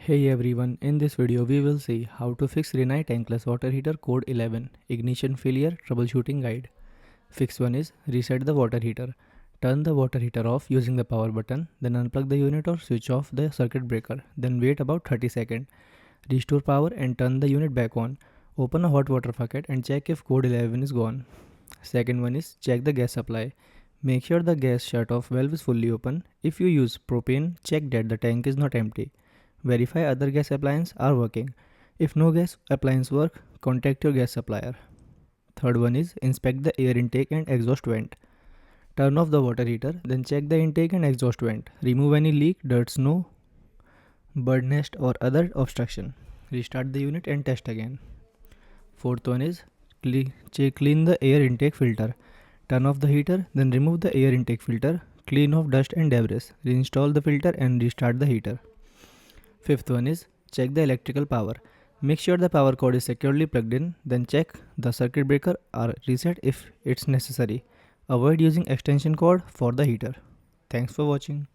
Hey everyone, in this video we will see how to fix Rinnai Tankless water heater code 11 ignition failure troubleshooting guide. Fix 1 is reset the water heater. Turn the water heater off using the power button, then unplug the unit or switch off the circuit breaker, then wait about 30 seconds. Restore power and turn the unit back on. Open a hot water bucket and check if code 11 is gone. Second one is check the gas supply. Make sure the gas shut-off valve is fully open. If you use propane, check that the tank is not empty. Verify other gas appliances are working. If no gas appliance work, contact your gas supplier. Third one is inspect the air intake and exhaust vent. Turn off the water heater, then check the intake and exhaust vent. Remove any leak, dirt, snow, bird nest or other obstruction. Restart the unit and test again. Fourth one is clean the air intake filter. Turn off the heater, then remove the air intake filter. Clean off dust and debris. Reinstall the filter and restart the heater. Fifth one is check the electrical power. Make sure the power cord is securely plugged in, then check the circuit breaker or reset if it's necessary. Avoid using extension cord for the heater. Thanks for watching.